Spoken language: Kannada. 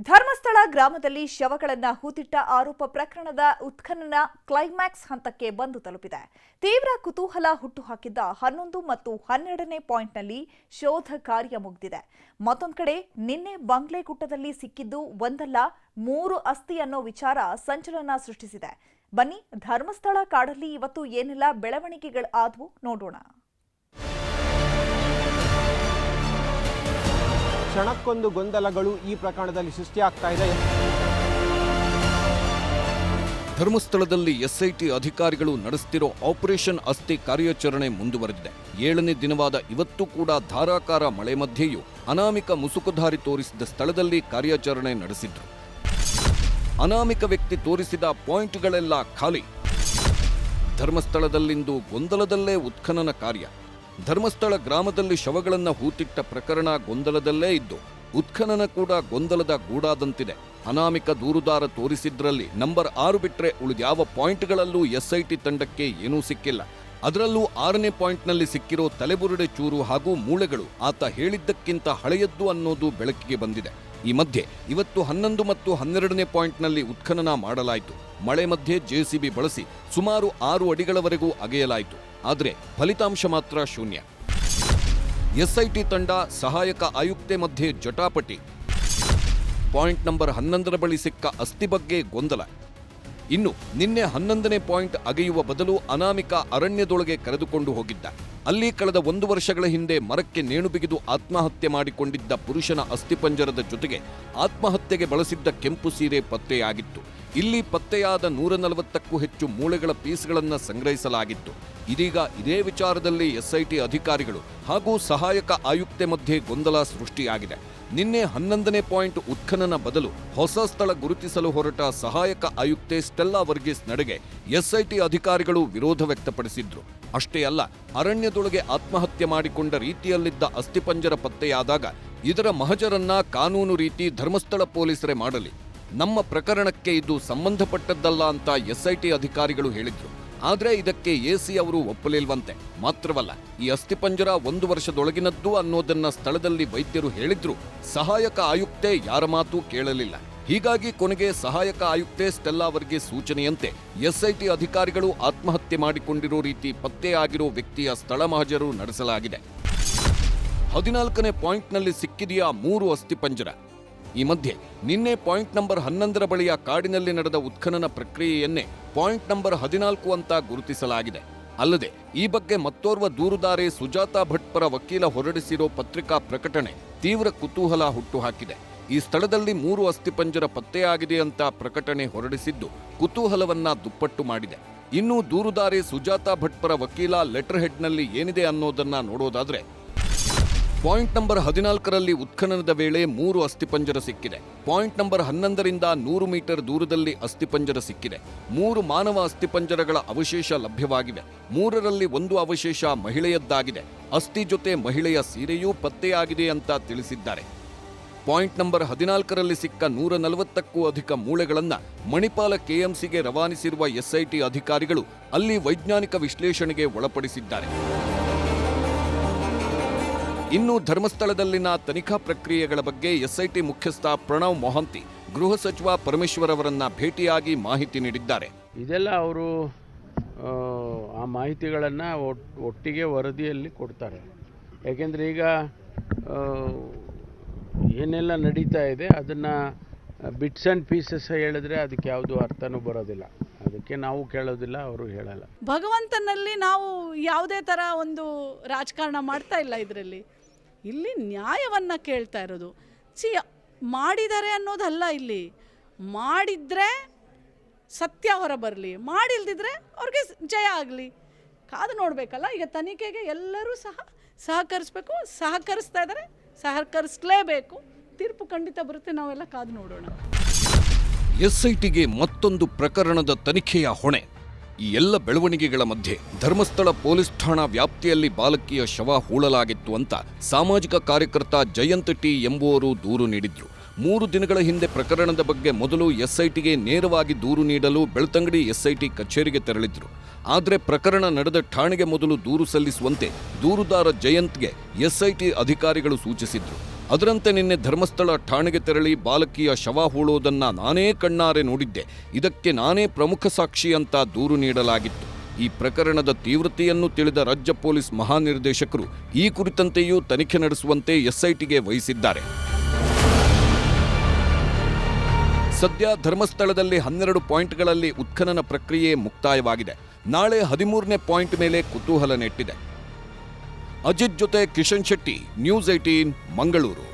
ಧರ್ಮಸ್ಥಳ ಗ್ರಾಮದಲ್ಲಿ ಶವಗಳನ್ನು ಹೂತಿಟ್ಟ ಆರೋಪ ಪ್ರಕರಣದ ಉತ್ಖನನ ಕ್ಲೈಮ್ಯಾಕ್ಸ್ ಹಂತಕ್ಕೆ ಬಂದು ತಲುಪಿದೆ. ತೀವ್ರ ಕುತೂಹಲ ಹುಟ್ಟುಹಾಕಿದ್ದ 11 ಮತ್ತು 12ನೇ ಪಾಯಿಂಟ್ನಲ್ಲಿ ಶೋಧ ಕಾರ್ಯ ಮುಗಿದಿದೆ. ಮತ್ತೊಂದು ಕಡೆ ನಿನ್ನೆ ಬಂಗ್ಲೆಗುಟ್ಟದಲ್ಲಿ ಸಿಕ್ಕಿದ್ದು ಒಂದಲ್ಲ 3 ಅಸ್ಥಿ ಅನ್ನೋ ವಿಚಾರ ಸಂಚಲನ ಸೃಷ್ಟಿಸಿದೆ. ಬನ್ನಿ, ಧರ್ಮಸ್ಥಳ ಕಾಡಲ್ಲಿ ಇವತ್ತು ಏನೆಲ್ಲ ಬೆಳವಣಿಗೆಗಳು ಆದವು ನೋಡೋಣ. ಕ್ಷಣಕ್ಕೊಂದು ಗೊಂದಲಗಳು ಈ ಪ್ರಕರಣದಲ್ಲಿ ಸೃಷ್ಟಿಯಾಗ್ತಾ ಇದೆ. ಧರ್ಮಸ್ಥಳದಲ್ಲಿ ಎಸ್ಐಟಿ ಅಧಿಕಾರಿಗಳು ನಡೆಸುತ್ತಿರೋ ಆಪರೇಷನ್ ಅಸ್ಥಿ ಕಾರ್ಯಾಚರಣೆ ಮುಂದುವರೆದಿದೆ. 7ನೇ ದಿನವಾದ ಇವತ್ತು ಕೂಡ ಧಾರಾಕಾರ ಮಳೆ ಮಧ್ಯೆಯೂ ಅನಾಮಿಕ ಮುಸುಕುಧಾರಿ ತೋರಿಸಿದ ಸ್ಥಳದಲ್ಲಿ ಕಾರ್ಯಾಚರಣೆ ನಡೆಸಿದ್ರು. ಅನಾಮಿಕ ವ್ಯಕ್ತಿ ತೋರಿಸಿದ ಪಾಯಿಂಟ್ಗಳೆಲ್ಲ ಖಾಲಿ. ಧರ್ಮಸ್ಥಳದಲ್ಲಿಂದು ಗೊಂದಲದಲ್ಲೇ ಉತ್ಖನನ ಕಾರ್ಯ. ಧರ್ಮಸ್ಥಳ ಗ್ರಾಮದಲ್ಲಿ ಶವಗಳನ್ನು ಹೂತಿಟ್ಟ ಪ್ರಕರಣ ಗೊಂದಲದಲ್ಲೇ ಇದ್ದು ಉತ್ಖನನ ಕೂಡ ಗೊಂದಲದ ಗೂಡಾದಂತಿದೆ. ಅನಾಮಿಕ ದೂರುದಾರ ತೋರಿಸಿದ್ರಲ್ಲಿ ನಂಬರ್ 6 ಬಿಟ್ರೆ ಉಳಿದ್ಯಾವ ಪಾಯಿಂಟ್ಗಳಲ್ಲೂ ಎಸ್ಐಟಿ ತಂಡಕ್ಕೆ ಏನೂ ಸಿಕ್ಕಿಲ್ಲ. ಅದರಲ್ಲೂ 6ನೇ ಪಾಯಿಂಟ್ನಲ್ಲಿ ಸಿಕ್ಕಿರೋ ತಲೆಬುರುಡೆ ಚೂರು ಹಾಗೂ ಮೂಳೆಗಳು ಆತ ಹೇಳಿದ್ದಕ್ಕಿಂತ ಹಳೆಯದ್ದು ಅನ್ನೋದು ಬೆಳಕಿಗೆ ಬಂದಿದೆ. ಈ ಮಧ್ಯೆ ಇವತ್ತು 11 ಮತ್ತು 12ನೇ ಪಾಯಿಂಟ್ನಲ್ಲಿ ಉತ್ಖನನ ಮಾಡಲಾಯಿತು. ಮಳೆ ಮಧ್ಯೆ ಜೆಸಿಬಿ ಬಳಸಿ ಸುಮಾರು 6 ಅಡಿಗಳವರೆಗೂ ಅಗೆಯಲಾಯಿತು. ಆದರೆ ಫಲಿತಾಂಶ ಮಾತ್ರ ಶೂನ್ಯ. ಎಸ್ಐಟಿ ತಂಡ ಸಹಾಯಕ ಆಯುಕ್ತೆ ಮಧ್ಯೆ ಜಟಾಪಟಿ. ಪಾಯಿಂಟ್ ನಂಬರ್ 11ರ ಬಳಿ ಸಿಕ್ಕ ಅಸ್ಥಿ ಬಗ್ಗೆ ಗೊಂದಲ. ಇನ್ನು ನಿನ್ನೆ 11ನೇ ಪಾಯಿಂಟ್ ಅಗೆಯುವ ಬದಲು ಅನಾಮಿಕ ಅರಣ್ಯದೊಳಗೆ ಕರೆದುಕೊಂಡು ಹೋಗಿದ್ದ. ಅಲ್ಲಿ ಕಳೆದ 1 ವರ್ಷಗಳ ಹಿಂದೆ ಮರಕ್ಕೆ ನೇಣು ಬಿಗಿದು ಆತ್ಮಹತ್ಯೆ ಮಾಡಿಕೊಂಡಿದ್ದ ಪುರುಷನ ಅಸ್ಥಿಪಂಜರದ ಜೊತೆಗೆ ಆತ್ಮಹತ್ಯೆಗೆ ಬಳಸಿದ್ದ ಕೆಂಪು ಸೀರೆ ಪತ್ತೆಯಾಗಿತ್ತು. ಇಲ್ಲಿ ಪತ್ತೆಯಾದ 140ಕ್ಕೂ ಹೆಚ್ಚು ಮೂಳೆಗಳ ಪೀಸ್ಗಳನ್ನು ಸಂಗ್ರಹಿಸಲಾಗಿತ್ತು. ಇದೀಗ ಇದೇ ವಿಚಾರದಲ್ಲಿ ಎಸ್ಐಟಿ ಅಧಿಕಾರಿಗಳು ಹಾಗೂ ಸಹಾಯಕ ಆಯುಕ್ತೆ ಮಧ್ಯೆ ಗೊಂದಲ ಸೃಷ್ಟಿಯಾಗಿದೆ. ನಿನ್ನೆ 11ನೇ ಪಾಯಿಂಟ್ ಉತ್ಖನನ ಬದಲು ಹೊಸ ಸ್ಥಳ ಗುರುತಿಸಲು ಹೊರಟ ಸಹಾಯಕ ಆಯುಕ್ತೆ ಸ್ಟೆಲ್ಲಾ ವರ್ಗೀಸ್ ನಡೆಗೆ ಎಸ್ಐಟಿ ಅಧಿಕಾರಿಗಳು ವಿರೋಧ ವ್ಯಕ್ತಪಡಿಸಿದ್ರು. ಅಷ್ಟೇ ಅಲ್ಲ, ಅರಣ್ಯದೊಳಗೆ ಆತ್ಮಹತ್ಯೆ ಮಾಡಿಕೊಂಡ ರೀತಿಯಲ್ಲಿದ್ದ ಅಸ್ಥಿಪಂಜರ ಪತ್ತೆಯಾದಾಗ ಇದರ ಮಹಜರನ್ನ ಕಾನೂನು ರೀತಿ ಧರ್ಮಸ್ಥಳ ಪೊಲೀಸರೇ ಮಾಡಲಿ, ನಮ್ಮ ಪ್ರಕರಣಕ್ಕೆ ಇದು ಸಂಬಂಧಪಟ್ಟದ್ದಲ್ಲ ಅಂತ ಎಸ್ಐಟಿ ಅಧಿಕಾರಿಗಳು ಹೇಳಿದ್ರು. ಆದ್ರೆ ಇದಕ್ಕೆ ಎಸಿ ಅವರು ಒಪ್ಪಲಿಲ್ವಂತೆ. ಮಾತ್ರವಲ್ಲ, ಈ ಅಸ್ಥಿಪಂಜರ 1 ವರ್ಷದೊಳಗಿನದ್ದು ಅನ್ನೋದನ್ನ ಸ್ಥಳದಲ್ಲಿ ವೈದ್ಯರು ಹೇಳಿದ್ರು. ಸಹಾಯಕ ಆಯುಕ್ತೆ ಯಾರ ಮಾತು ಕೇಳಲಿಲ್ಲ. ಹೀಗಾಗಿ ಕೊನೆಗೆ ಸಹಾಯಕ ಆಯುಕ್ತೆ ಸ್ಟೆಲ್ಲಾ ವರ್ಗೀಸ್ ಸೂಚನೆಯಂತೆ ಎಸ್ಐಟಿ ಅಧಿಕಾರಿಗಳು ಆತ್ಮಹತ್ಯೆ ಮಾಡಿಕೊಂಡಿರೋ ರೀತಿ ಪತ್ತೆಯಾಗಿರೋ ವ್ಯಕ್ತಿಯ ಸ್ಥಳ ಮಹಜರು ನಡೆಸಲಾಗಿದೆ. 14ನೇ ಪಾಯಿಂಟ್ನಲ್ಲಿ ಸಿಕ್ಕಿದೆಯಾ 3 ಅಸ್ಥಿಪಂಜರ. ಈ ಮಧ್ಯೆ ನಿನ್ನೆ ಪಾಯಿಂಟ್ ನಂಬರ್ 11ರ ಬಳಿಯ ಕಾಡಿನಲ್ಲಿ ನಡೆದ ಉತ್ಖನನ ಪ್ರಕ್ರಿಯೆಯನ್ನೇ ಪಾಯಿಂಟ್ ನಂಬರ್ 14 ಅಂತ ಗುರುತಿಸಲಾಗಿದೆ. ಅಲ್ಲದೆ ಈ ಬಗ್ಗೆ ಮತ್ತೋರ್ವ ದೂರುದಾರೆ ಸುಜಾತಾ ಭಟ್ ಪರ ವಕೀಲ ಹೊರಡಿಸಿರೋ ಪತ್ರಿಕಾ ಪ್ರಕಟಣೆ ತೀವ್ರ ಕುತೂಹಲ ಹುಟ್ಟುಹಾಕಿದೆ. ಈ ಸ್ಥಳದಲ್ಲಿ 3 ಅಸ್ಥಿಪಂಜರ ಪತ್ತೆಯಾಗಿದೆ ಅಂತ ಪ್ರಕಟಣೆ ಹೊರಡಿಸಿದ್ದು ಕುತೂಹಲವನ್ನ ದುಪ್ಪಟ್ಟು ಮಾಡಿದೆ. ಇನ್ನು ದೂರುದಾರೆ ಸುಜಾತಾ ಭಟ್ ಪರ ವಕೀಲ ಲೆಟರ್ ಹೆಡ್ನಲ್ಲಿ ಏನಿದೆ ಅನ್ನೋದನ್ನ ನೋಡೋದಾದ್ರೆ, ಪಾಯಿಂಟ್ ನಂಬರ್ 14ರಲ್ಲಿ ಉತ್ಖನನದ ವೇಳೆ 3 ಅಸ್ಥಿಪಂಜರ ಸಿಕ್ಕಿದೆ. ಪಾಯಿಂಟ್ ನಂಬರ್ 11ರಿಂದ 100 ಮೀಟರ್ ದೂರದಲ್ಲಿ ಅಸ್ಥಿಪಂಜರ ಸಿಕ್ಕಿದೆ. 3 ಮಾನವ ಅಸ್ಥಿಪಂಜರಗಳ ಅವಶೇಷ ಲಭ್ಯವಾಗಿವೆ. 3ರಲ್ಲಿ 1 ಅವಶೇಷ ಮಹಿಳೆಯದ್ದಾಗಿದೆ. ಅಸ್ಥಿ ಜೊತೆ ಮಹಿಳೆಯ ಸೀರೆಯೂ ಪತ್ತೆಯಾಗಿದೆ ಅಂತ ತಿಳಿಸಿದ್ದಾರೆ. ಪಾಯಿಂಟ್ ನಂಬರ್ 14ರಲ್ಲಿ ಸಿಕ್ಕ 140ಕ್ಕೂ ಅಧಿಕ ಮೂಳೆಗಳನ್ನ ಮಣಿಪಾಲ ಕೆಎಂಸಿಗೆ ರವಾನಿಸಿರುವ ಎಸ್ಐಟಿ ಅಧಿಕಾರಿಗಳು ಅಲ್ಲಿ ವೈಜ್ಞಾನಿಕ ವಿಶ್ಲೇಷಣೆಗೆ ಒಳಪಡಿಸಿದ್ದಾರೆ. ಇನ್ನು ಧರ್ಮಸ್ಥಳದಲ್ಲಿನ ತನಿಖಾ ಪ್ರಕ್ರಿಯೆಗಳ ಬಗ್ಗೆ ಎಸ್ಐಟಿ ಮುಖ್ಯಸ್ಥ ಪ್ರಣವ್ ಮೊಹಾಂತಿ ಗೃಹ ಸಚಿವ ಪರಮೇಶ್ವರ್ ಅವರನ್ನ ಭೇಟಿಯಾಗಿ ಮಾಹಿತಿ ನೀಡಿದ್ದಾರೆ. ಇದೆಲ್ಲ ಅವರು ಆ ಮಾಹಿತಿಗಳನ್ನು ಒಟ್ಟಿಗೆ ವರದಿಯಲ್ಲಿ ಕೊಡ್ತಾರೆ. ಯಾಕೆಂದರೆ ಈಗ ಏನೆಲ್ಲ ನಡೀತಾ ಇದೆ ಅದನ್ನು ಬಿಟ್ಸ್ ಆ್ಯಂಡ್ ಪೀಸಸ್ ಹೇಳಿದ್ರೆ ಅದಕ್ಕೆ ಯಾವುದು ಅರ್ಥನೂ ಬರೋದಿಲ್ಲ. ಅದಕ್ಕೆ ನಾವು ಕೇಳೋದಿಲ್ಲ, ಅವರು ಹೇಳಲ್ಲ. ಭಗವಂತನಲ್ಲಿ ನಾವು ಯಾವುದೇ ಥರ ಒಂದು ರಾಜಕಾರಣ ಮಾಡ್ತಾ ಇಲ್ಲ. ಇಲ್ಲಿ ನ್ಯಾಯವನ್ನು ಕೇಳ್ತಾ ಇರೋದು. ಮಾಡಿದ್ದಾರೆ ಅನ್ನೋದಲ್ಲ, ಇಲ್ಲಿ ಮಾಡಿದರೆ ಸತ್ಯ ಹೊರ ಬರಲಿ, ಮಾಡಿಲ್ದಿದ್ರೆ ಅವ್ರಿಗೆ ಜಯ ಆಗಲಿ. ಕಾದು ನೋಡಬೇಕಲ್ಲ. ಈಗ ತನಿಖೆಗೆ ಎಲ್ಲರೂ ಸಹಕರಿಸಬೇಕು, ಸಹಕರಿಸ್ತಾ ಇದ್ದಾರೆ, ಸಹಕರಿಸಲೇಬೇಕು. ತೀರ್ಪು ಖಂಡಿತ ಬರುತ್ತೆ, ನಾವೆಲ್ಲ ಕಾದು ನೋಡೋಣ. ಎಸ್ಐಟಿಗೆ ಮತ್ತೊಂದು ಪ್ರಕರಣದ ತನಿಖೆಯ ಹೊಣೆ. ಈ ಎಲ್ಲ ಬೆಳವಣಿಗೆಗಳ ಮಧ್ಯೆ ಧರ್ಮಸ್ಥಳ ಪೊಲೀಸ್ ಠಾಣಾ ವ್ಯಾಪ್ತಿಯಲ್ಲಿ ಬಾಲಕಿಯ ಶವ ಹೂಳಲಾಗಿತ್ತು ಅಂತ ಸಾಮಾಜಿಕ ಕಾರ್ಯಕರ್ತ ಜಯಂತ್ ಟಿ ಎಂಬುವರು ದೂರು ನೀಡಿದ್ರು. 3 ದಿನಗಳ ಹಿಂದೆ ಪ್ರಕರಣದ ಬಗ್ಗೆ ಮೊದಲು ಎಸ್ಐಟಿಗೆ ನೇರವಾಗಿ ದೂರು ನೀಡಲು ಬೆಳ್ತಂಗಡಿ ಎಸ್ಐಟಿ ಕಚೇರಿಗೆ ತೆರಳಿದ್ರು. ಆದರೆ ಪ್ರಕರಣ ನಡೆದ ಠಾಣೆಗೆ ಮೊದಲು ದೂರು ಸಲ್ಲಿಸುವಂತೆ ದೂರುದಾರ ಜಯಂತ್ಗೆ ಎಸ್ಐಟಿ ಅಧಿಕಾರಿಗಳು ಸೂಚಿಸಿದ್ರು. ಅದರಂತೆ ನಿನ್ನೆ ಧರ್ಮಸ್ಥಳ ಠಾಣೆಗೆ ತೆರಳಿ ಬಾಲಕಿಯ ಶವ ಹೂಳೋದನ್ನ ನಾನೇ ಕಣ್ಣಾರೆ ನೋಡಿದ್ದೆ. ಇದಕ್ಕೆ ನಾನೇ ಪ್ರಮುಖ ಸಾಕ್ಷಿ ಅಂತ ದೂರು ನೀಡಲಾಗಿತ್ತು. ಈ ಪ್ರಕರಣದ ತೀವ್ರತೆಯನ್ನು ತಿಳಿದ ರಾಜ್ಯ ಪೊಲೀಸ್ ಮಹಾನಿರ್ದೇಶಕರು ಈ ಕುರಿತಂತೆಯೂ ತನಿಖೆ ನಡೆಸುವಂತೆ ಎಸ್ಐಟಿಗೆ ವಹಿಸಿದ್ದಾರೆ. ಸದ್ಯ ಧರ್ಮಸ್ಥಳದಲ್ಲಿ 12 ಪಾಯಿಂಟ್ಗಳಲ್ಲಿ ಉತ್ಖನನ ಪ್ರಕ್ರಿಯೆ ಮುಕ್ತಾಯವಾಗಿದೆ. ನಾಳೆ 13ನೇ ಪಾಯಿಂಟ್ ಮೇಲೆ ಕುತೂಹಲ ನೆಟ್ಟಿದೆ. ಅಜಿತ್ ಜೊತೆ ಕಿಶನ್ ಶೆಟ್ಟಿ, ನ್ಯೂಸ್ 18 ಮಂಗಳೂರು.